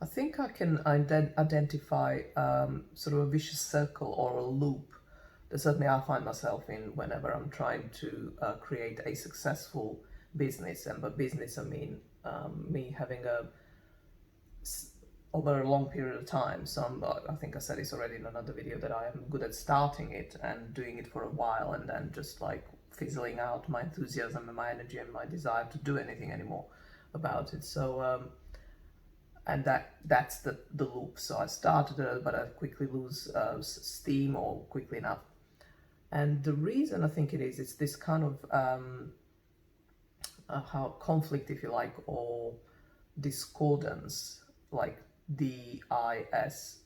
I think I can identify sort of a vicious circle or a loop that certainly I find myself in whenever I'm trying to create a successful business. And by business, I mean me having over a long period of time. So I think I said this already in another video that I am good at starting it and doing it for a while and then just like fizzling out my enthusiasm and my energy and my desire to do anything anymore about it. So and that's the loop. So I started it, but I quickly lose steam or quickly enough. And the reason I think it is, it's this kind of how conflict, if you like, or discordance, like this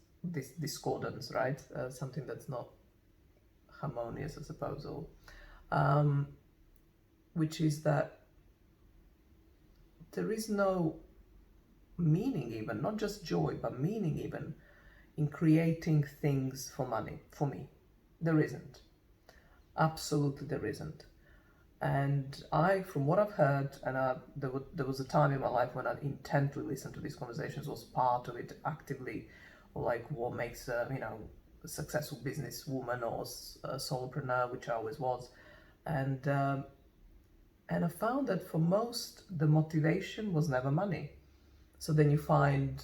discordance, right? Something that's not harmonious, I suppose, or which is that there is no meaning, even not just joy, but meaning even in creating things for money. For me, there isn't. Absolutely, there isn't. And from what I've heard, and there was a time in my life when I intently listened to these conversations, was part of it actively, or like what makes a successful businesswoman or a solopreneur, which I always was, and I found that for most the motivation was never money. So then you find,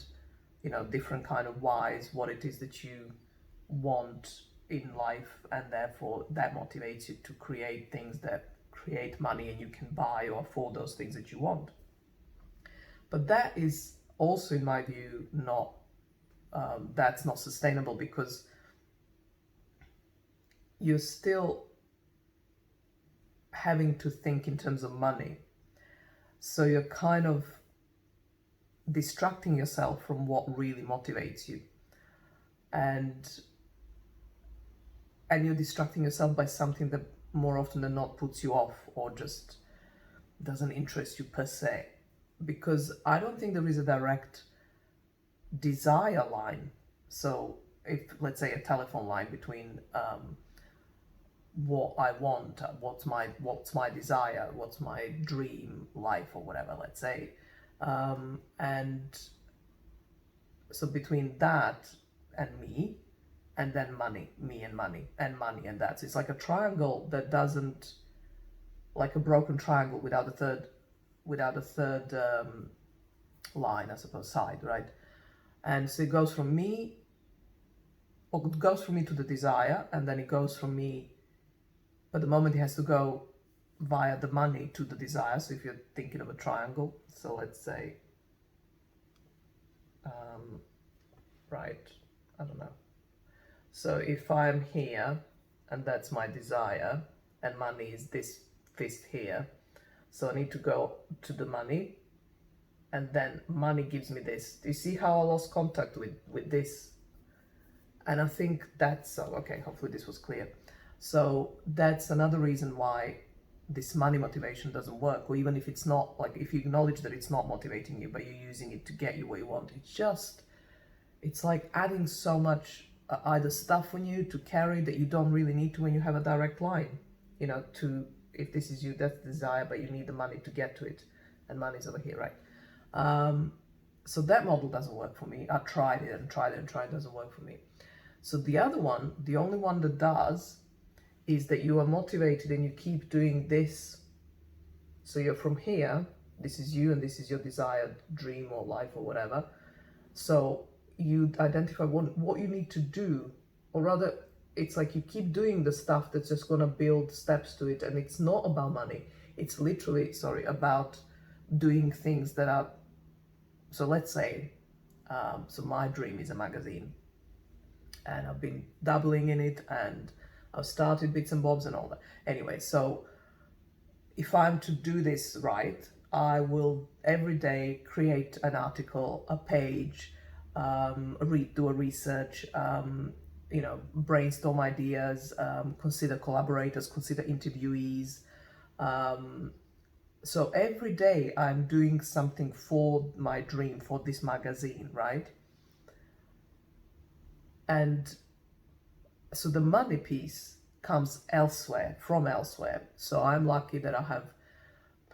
different kind of whys, what it is that you want in life, and therefore that motivates you to create things that create money and you can buy or afford those things that you want. But that is also, in my view, not that's not sustainable, because you're still having to think in terms of money. So you're kind of distracting yourself from what really motivates you, and you're distracting yourself by something that more often than not puts you off or just doesn't interest you per se, because I don't think there is a direct desire line. So if, let's say, a telephone line between what I want, what's my desire, what's my dream life or whatever, let's say, and so between that and me, and then money, me and money, and money and that. So it's like a triangle that doesn't, like a broken triangle without a third line, I suppose, side, right? And so it goes from me, or it goes from me to the desire, and then it goes from me, but the moment it has to go via the money to the desire. So if you're thinking of a triangle, so let's say, right, I don't know. So if I'm here, and that's my desire, and money is this fist here, so I need to go to the money, and then money gives me this. Do you see how I lost contact with this? And I think that's so, okay, hopefully this was clear. So that's another reason why this money motivation doesn't work, or even if it's not, like if you acknowledge that it's not motivating you, but you're using it to get you where you want, it's like adding so much either stuff on you to carry that you don't really need to when you have a direct line, to, if this is you, that's the desire, but you need the money to get to it, and money's over here, right? So that model doesn't work for me. I tried it and tried it and tried it, doesn't work for me. So the other one, the only one that does, is that you are motivated and you keep doing this. So you're from here, this is you and this is your desired dream or life or whatever. So you identify what you need to do, or rather, it's like you keep doing the stuff that's just going to build steps to it, and it's not about money. It's literally, about doing things that are, so let's say, so my dream is a magazine, and I've been dabbling in it, and I've started bits and bobs and all that. Anyway, so if I'm to do this right, I will every day create an article, a page, do a research, brainstorm ideas, consider collaborators, consider interviewees. So every day I'm doing something for my dream, for this magazine, right? And so the money piece comes from elsewhere. So I'm lucky that I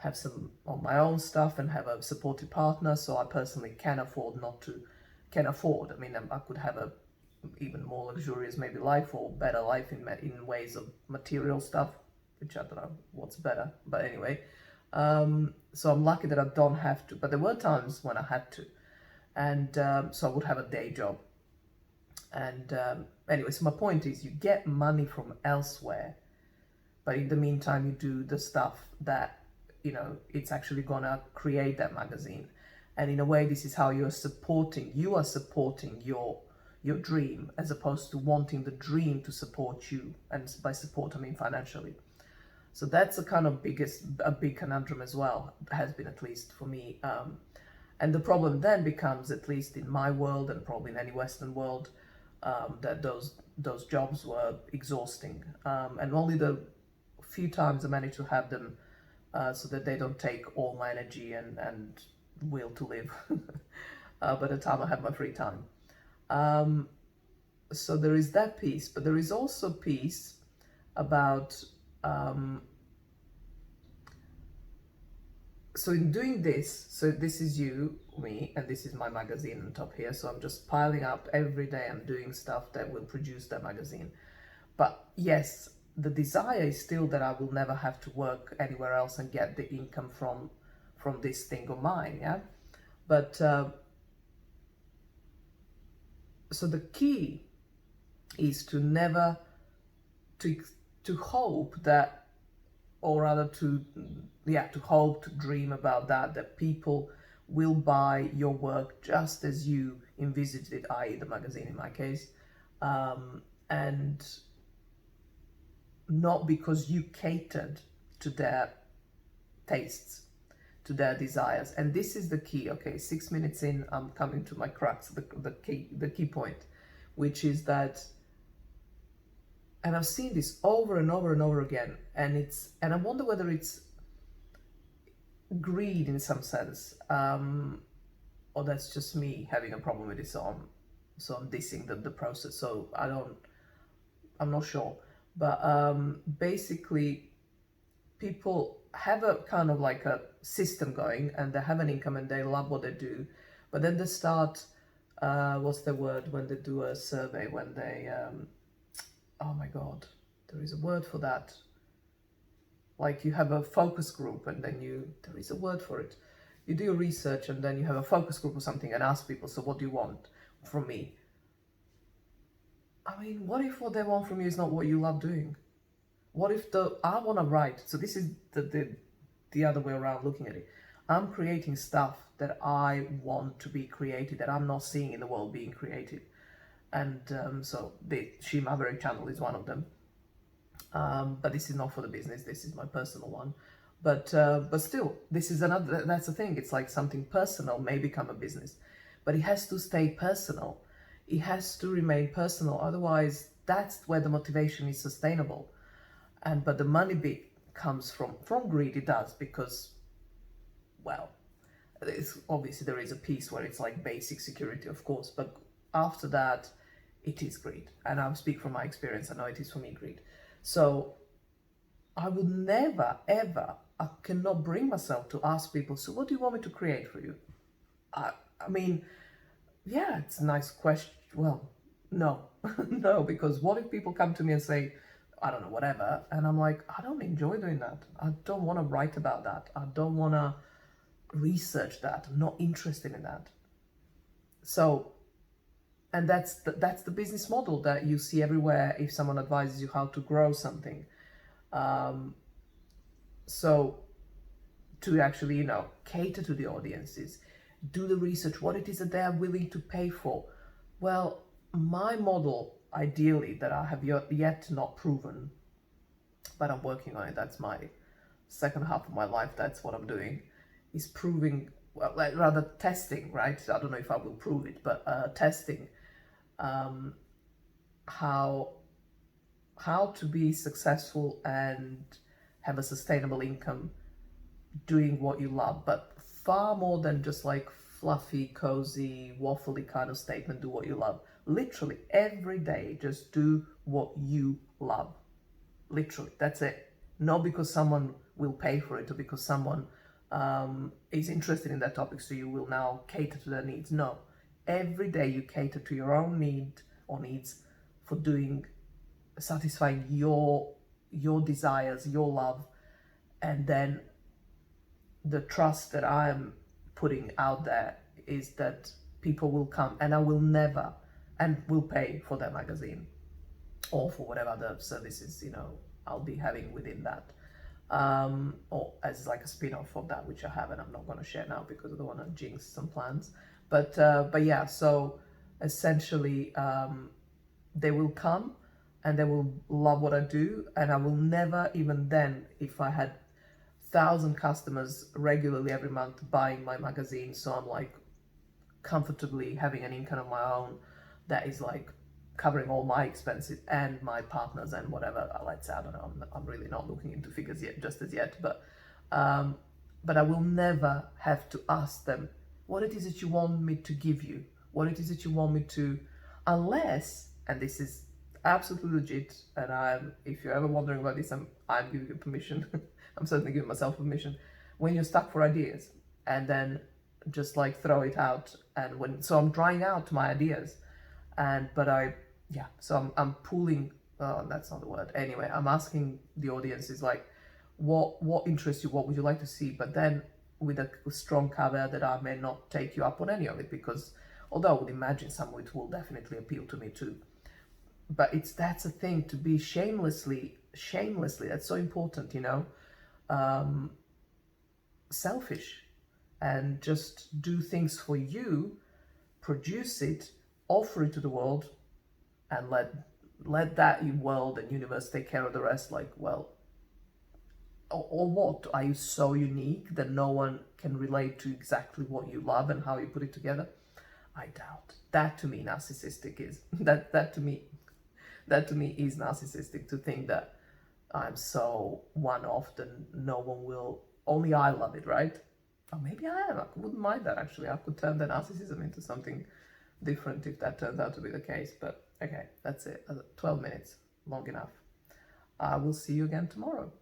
have some on my own stuff and have a supportive partner, so I personally can afford not to can afford. I mean, I could have a even more luxurious maybe life, or better life in ways of material stuff, which I don't know what's better, but anyway. So I'm lucky that I don't have to, but there were times when I had to, and so I would have a day job. And anyway, so my point is, you get money from elsewhere, but in the meantime you do the stuff that, you know, it's actually gonna create that magazine. And in a way, this is how you are supporting your dream, as opposed to wanting the dream to support you. And by support, I mean financially. So that's a kind of a big conundrum as well, has been, at least for me. And the problem then becomes, at least in my world and probably in any Western world, that those jobs were exhausting. And only the few times I managed to have them so that they don't take all my energy and will to live by the time I have my free time. So there is that piece, but there is also piece about so in doing this, so this is you, me, and this is my magazine on top here. So I'm just piling up every day. I'm doing stuff that will produce that magazine. But yes, the desire is still that I will never have to work anywhere else and get the income from this thing of mine. Yeah, but so the key is to never to hope that, or rather to hope, to dream about that people will buy your work just as you envisaged it, i.e. the magazine in my case, and not because you catered to their tastes, to their desires. And this is the key. Okay, 6 minutes in, I'm coming to my crux, the key point, which is that, and I've seen this over and over and over again, and I wonder whether it's greed in some sense, or that's just me having a problem with it. So I'm dissing the process. So I'm not sure, but basically, people have a kind of like a system going, and they have an income and they love what they do, but then they start, what's the word when they do a survey, when they oh my god, there is a word for that. Like you have a focus group, and then there is a word for it. You do your research, and then you have a focus group or something, and ask people, so what do you want from me? I mean, what if what they want from you is not what you love doing? What if I want to write? So this is the other way around looking at it. I'm creating stuff that I want to be created, that I'm not seeing in the world being created. And so the She Maverick channel is one of them. But this is not for the business, this is my personal one. But still, this is another, that's the thing, it's like something personal may become a business. But it has to stay personal. It has to remain personal, otherwise that's where the motivation is sustainable. But the money bit comes from greed, it does, because, well, obviously there is a piece where it's like basic security, of course, but after that, it is greed. And I'll speak from my experience, I know it is for me greed. So I would never, ever, I cannot bring myself to ask people, so what do you want me to create for you? I mean, yeah, it's a nice question. Well, no, no, because what if people come to me and say, I don't know, whatever, and I'm like, I don't enjoy doing that. I don't want to write about that. I don't want to research that. I'm not interested in that. So, and that's the business model that you see everywhere if someone advises you how to grow something. So to actually, you know, cater to the audiences, do the research, what it is that they are willing to pay for. Well, my model, ideally, that I have yet not proven, but I'm working on it, that's my second half of my life, that's what I'm doing, is proving, well, like, rather testing, right? I don't know if I will prove it, but testing how to be successful and have a sustainable income doing what you love, but far more than just like fluffy, cozy, waffly kind of statement, do what you love. Literally every day, just do what you love. Literally, that's it. Not because someone will pay for it or because someone is interested in that topic, so you will now cater to their needs. No, every day you cater to your own need or needs for satisfying your desires, your love, and then the trust that I am putting out there is that people will come, and I will never, and will pay for their magazine or for whatever other services, I'll be having within that. Or as like a spin-off of that, which I have, and I'm not going to share now because I don't want to jinx some plans. But yeah, so essentially, they will come and they will love what I do, and I will never, even then, if I had 1,000 customers regularly every month buying my magazine, so I'm like comfortably having an income of my own that is like covering all my expenses and my partners and whatever. Let's say, I don't know, I'm really not looking into figures yet, just as yet, but I will never have to ask them what it is that you want me to give you, what it is that you want me to, unless, and this is absolutely legit, and if you're ever wondering about this, I'm giving you permission. I'm certainly giving myself permission. When you're stuck for ideas, and then just like throw it out, and so I'm drying out my ideas, so I'm pulling. That's not the word. Anyway, I'm asking the audiences like, what interests you? What would you like to see? But then with a strong caveat that I may not take you up on any of it, because although I would imagine some of it will definitely appeal to me too. But that's a thing, to be shamelessly. That's so important, selfish, and just do things for you, produce it, offer it to the world, and let that world and universe take care of the rest. Like, well, or what? Are you so unique that no one can relate to exactly what you love and how you put it together? I doubt. That to me narcissistic is that to me is narcissistic, to think that I'm so one-off that no one will, only I love it, right? Or maybe I am. I wouldn't mind that, actually. I could turn the narcissism into something different if that turns out to be the case. But okay, that's it. 12 minutes, long enough. I will see you again tomorrow.